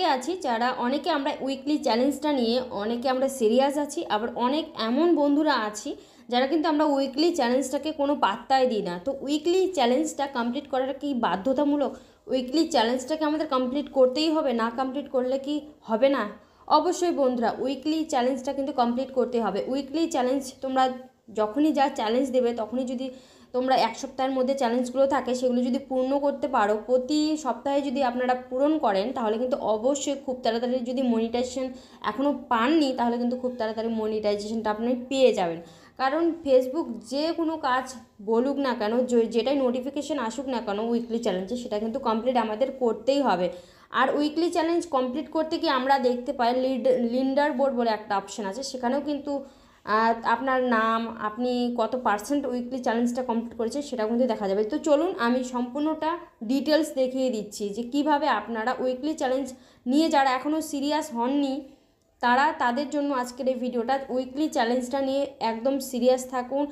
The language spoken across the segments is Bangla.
আজকে আছি যারা অনেকে আমরা উইকলি চ্যালেঞ্জটা নিয়ে অনেকে আমরা সিরিয়াস আছি, আবার অনেক এমন বন্ধুরা আছি যারা কিন্তু আমরা উইকলি চ্যালেঞ্জটাকে কোনো পাত্তাই দিই না। তো উইকলি চ্যালেঞ্জটা কমপ্লিট করাটা কি বাধ্যতামূলক? উইকলি চ্যালেঞ্জটাকে আমাদের কমপ্লিট করতেই হবে, না কমপ্লিট করলে কি হবে না? অবশ্যই বন্ধুরা, উইকলি চ্যালেঞ্জটা কিন্তু কমপ্লিট করতে হবে। উইকলি চ্যালেঞ্জ তোমরা যখনই যা চ্যালেঞ্জ দেবে তখনই যদি তোমরা এক সপ্তাহের মধ্যে চ্যালেঞ্জগুলো থাকে সেগুলো যদি পূর্ণ করতে পারো, প্রতি সপ্তাহে যদি আপনারা পূরণ করেন, তাহলে কিন্তু অবশ্যই খুব তাড়াতাড়ি, যদি মনিটাইজেশন এখনও পাননি তাহলে কিন্তু খুব তাড়াতাড়ি মনিটাইজেশনটা আপনি পেয়ে যাবেন। কারণ ফেসবুক যে কোনো কাজ বলুক না কেন, যেটাই নোটিফিকেশান আসুক না কেন উইকলি চ্যালেঞ্জে, সেটা কিন্তু কমপ্লিট আমাদের করতেই হবে। আর উইকলি চ্যালেঞ্জ কমপ্লিট করতে গিয়ে আমরা দেখতে পাই লিডার বোর্ড বলে একটা অপশান আছে, সেখানেও কিন্তু আপনার নাম, আপনি কত পার্সেন্ট উইকলি চ্যালেঞ্জটা কমপ্লিট করেছেন সেটাও কিন্তু দেখা যাবে। তো চলুন আমি সম্পূর্ণটা ডিটেলস দেখিয়ে দিচ্ছি যে কিভাবে আপনারা উইকলি চ্যালেঞ্জ নিয়ে যারা এখনও সিরিয়াস হননি তাদের জন্য আজকের এই ভিডিওটা। উইকলি চ্যালেঞ্জটা নিয়ে একদম সিরিয়াস থাকুন,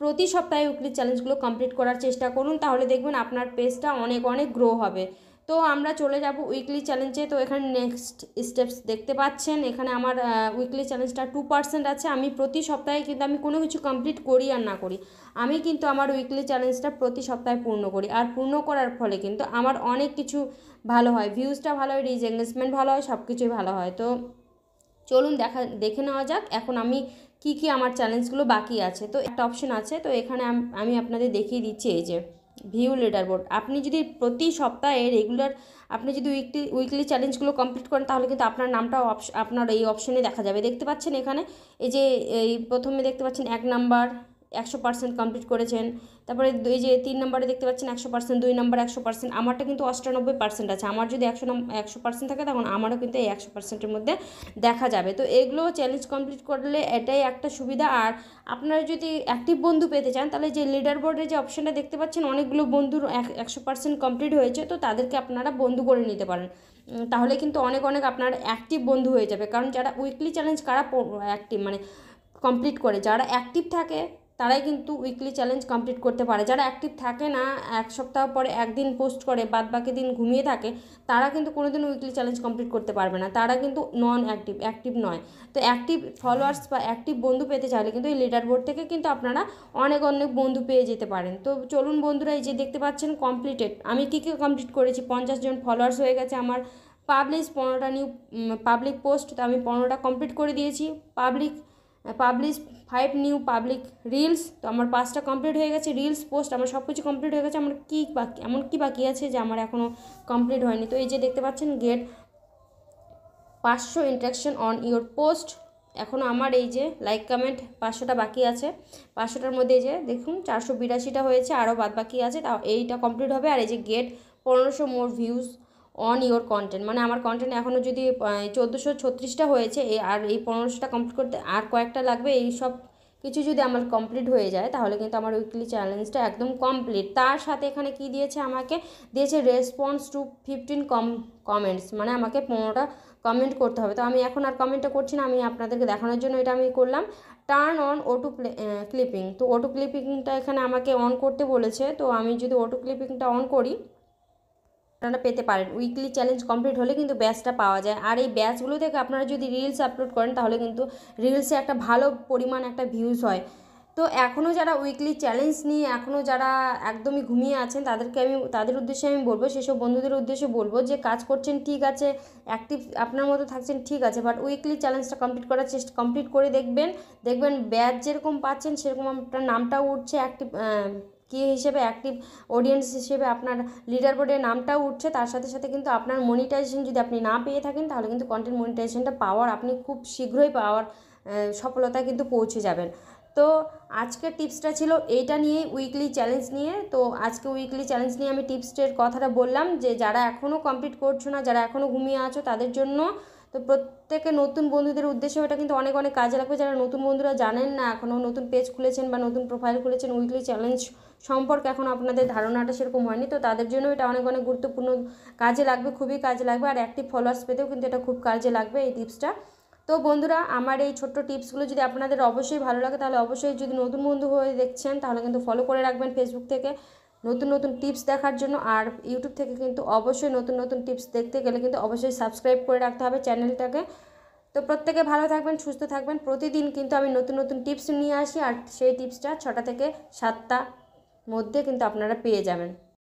প্রতি সপ্তাহে উইকলি চ্যালেঞ্জগুলো কমপ্লিট করার চেষ্টা করুন, তাহলে দেখবেন আপনার পেজটা অনেক অনেক গ্রো হবে। তো আমরা চলে যাব উইকলি চ্যালেঞ্জে। তো এখানে নেক্সট স্টেপস দেখতে পাচ্ছেন, এখানে আমার উইকলি চ্যালেঞ্জটা 2% আছে। আমি প্রতি সপ্তাহে কিন্তু আমি কোনো কিছু কমপ্লিট করি আর না করি, আমি কিন্তু আমার উইকলি চ্যালেঞ্জটা প্রতি সপ্তাহে পূর্ণ করি। আর পূর্ণ করার ফলে কিন্তু আমার অনেক কিছু ভালো হয়, ভিউজটা ভালো হয়, রিচ এঙ্গেজমেন্ট ভালো হয়, সব কিছুই ভালো হয়। তো চলুন দেখে নেওয়া যাক এখন আমি কি আমার চ্যালেঞ্জগুলো বাকি আছে। তো একটা অপশন আছে, তো এখানে আমি আপনাদের দেখিয়ে দিচ্ছি, এই যে ভিউ লিডার বোর্ড। আপনি যদি প্রতি সপ্তাহে রেগুলার আপনি যদি উইকলি চ্যালেঞ্জগুলো কমপ্লিট করেন, তাহলে কিন্তু আপনার নামটাও আপনার এই অপশনে দেখা যাবে। দেখতে পাচ্ছেন এখানে, এই যে এই প্রথমে দেখতে পাচ্ছেন 1 নাম্বার 100% কমপ্লিট করেছেন, তারপরে এই যে 3 নম্বরে দেখতে পাচ্ছেন 100%, 2 নম্বর 100%, আমারটা কিন্তু 98% আছে। আমার যদি 100% থাকে তখন আমারও কিন্তু এই 100%-এর মধ্যে দেখা যাবে। তো এগুলো চ্যালেঞ্জ কমপ্লিট করলে এটাই একটা সুবিধা। আর আপনারা যদি অ্যাক্টিভ বন্ধু পেতে চান, তাহলে যে লিডার বোর্ডের যে অপশানটা দেখতে পাচ্ছেন, অনেকগুলো বন্ধুর 100% কমপ্লিট হয়েছে, তো তাদেরকে আপনারা বন্ধু করে নিতে পারেন। তাহলে কিন্তু অনেক অনেক আপনার অ্যাক্টিভ বন্ধু হয়ে যাবে। কারণ যারা উইকলি চ্যালেঞ্জ কারা অ্যাক্টিভ মানে কমপ্লিট করে, যারা অ্যাক্টিভ থাকে তারাই কিন্তু উইকলি চ্যালেঞ্জ কমপ্লিট করতে পারে। যারা অ্যাক্টিভ থাকে না, এক সপ্তাহ পরে একদিন পোস্ট করে বাদ বাকি দিন ঘুমিয়ে থাকে, তারা কিন্তু কোনোদিন উইকলি চ্যালেঞ্জ কমপ্লিট করতে পারবে না, তারা কিন্তু নন অ্যাক্টিভ নয়। তো অ্যাক্টিভ ফলোয়ার্স বা অ্যাক্টিভ বন্ধু পেতে চাইলে কিন্তু এই লিডার বোর্ড থেকে কিন্তু আপনারা অনেক অনেক বন্ধু পেয়ে যেতে পারেন। তো চলুন বন্ধুরা, এই যে দেখতে পাচ্ছেন কমপ্লিটেড, আমি কী কমপ্লিট করেছি, 50 জন ফলোয়ার্স হয়ে গেছে আমার। পাবলিশ 15টা নিউ পাবলিক পোস্ট, তো আমি 15টা কমপ্লিট করে দিয়েছি। পাবলিশ 5 নিউ পাবলিক রিলস, তো আমার 5টা কমপ্লিট হয়ে গেছে। রিলস পোস্ট আমার সব কিছু কমপ্লিট হয়ে গেছে। আমার কি বাকি, এমন কি বাকি আছে যে আমার এখনও কমপ্লিট হয়নি? তো এই যে দেখতে পাচ্ছেন get 500 interaction on your post, এখনও আমার এই যে লাইক কমেন্ট 500টা বাকি আছে। 500টার মধ্যে এই যে দেখুন 482টা হয়েছে, আরও বাদ বাকি আছে, তাও এইটা কমপ্লিট হবে। আর এই যে get 1500 more views on your content, মানে আমার কন্টেন্ট এখনও যদি 1436টা হয়েছে, আর এই 1500টা কমপ্লিট করতে আর কয়েকটা লাগবে। এই সব কিছু যদি আমার কমপ্লিট হয়ে যায়, তাহলে কিন্তু আমার উইকলি চ্যালেঞ্জটা একদম কমপ্লিট। তার সাথে এখানে কি দিয়েছে, আমাকে দিয়েছে রেসপন্স টু 15 কমেন্টস, মানে আমাকে 15টা কমেন্ট করতে হবে। তো আমি এখন আর কমেন্টটা করছি না, আমি আপনাদেরকে দেখানোর জন্য এটা আমি করলাম। টার্ন অন অটো ক্লিপিং, তো অটো ক্লিপিংটা এখানে আমাকে অন করতে বলেছে। তো আমি যদি অটো ক্লিপিংটা অন করি, আপনারা পেতে পারেন। উইকলি চ্যালেঞ্জ কমপ্লিট হলে কিন্তু ব্যাচটা পাওয়া যায়। আর এই ব্যাচগুলো থেকে আপনারা যদি রিলস আপলোড করেন, তাহলে কিন্তু রিলসে একটা ভালো পরিমাণ একটা ভিউজ হয়। তো এখনও যারা উইকলি চ্যালেঞ্জ নিয়ে এখনও যারা একদমই ঘুমিয়ে আছেন, তাদের উদ্দেশ্যে আমি বলবো, সেসব বন্ধুদের উদ্দেশ্যে বলবো যে কাজ করছেন ঠিক আছে, অ্যাক্টিভ আপনার মতো থাকছেন ঠিক আছে, বাট উইকলি চ্যালেঞ্জটা কমপ্লিট করে দেখবেন ব্যাচ যেরকম পাচ্ছেন সেরকম আপনার নামটাও উঠছে, অ্যাক্টিভ কি হিসেবে, অ্যাক্টিভ অডিয়েন্স হিসেবে আপনার লিডার বোর্ডের নামটাও উঠছে। তার সাথে সাথে কিন্তু আপনার মনিটাইজেশন যদি আপনি না পেয়ে থাকেন, তাহলে কিন্তু কন্টেন্ট মনিটাইজেশনটা আপনি খুব শীঘ্রই সফলতা কিন্তু পৌঁছে যাবেন। তো আজকের টিপসটা ছিল এইটা নিয়েই, উইকলি চ্যালেঞ্জ নিয়ে। তো আজকে উইকলি চ্যালেঞ্জ নিয়ে আমি টিপসের কথাটা বললাম, যে যারা এখনও কমপ্লিট করছো না, যারা এখনও ঘুমিয়ে আছো তাদের জন্য। তো প্রত্যেকে নতুন বন্ধুদের উদ্দেশ্যে এটা কিন্তু অনেক অনেক কাজে লাগবে। যারা নতুন বন্ধুরা জানেন না, এখনও নতুন পেজ খুলেছেন বা নতুন প্রোফাইল খুলেছেন, উইকলি চ্যালেঞ্জ সম্পর্কে এখন আপনাদের ধারণাটা সেরকম হয়নি, তো তাদের জন্য এটা অনেক অনেক গুরুত্বপূর্ণ কাজে লাগবে, খুবই কাজে লাগবে। আর অ্যাক্টিভ ফলোয়ার্স পেতেও কিন্তু এটা খুব কাজে লাগবে এই টিপসটা। তো বন্ধুরা, আমার এই ছোট্ট টিপসগুলো যদি আপনাদের অবশ্যই ভালো লাগে, তাহলে অবশ্যই, যদি নতুন বন্ধু হয়ে দেখছেন, তাহলে কিন্তু ফলো করে রাখবেন ফেসবুক থেকে। নতুন নতুন টিপস দেখার জন্য। আর ইউটিউব থেকে কিন্তু অবশ্যই নতুন নতুন টিপস দেখতে গেলে কিন্তু অবশ্যই সাবস্ক্রাইব করে রাখতে হবে চ্যানেলটাকে। তো প্রত্যেকে ভালো থাকবেন, সুস্থ থাকবেন। প্রতিদিন কিন্তু আমি নতুন নতুন টিপস নিয়ে আসি, আর সেই টিপসটা 6টা থেকে 7টার মধ্যে কিন্তু আপনারা পেয়ে যাবেন।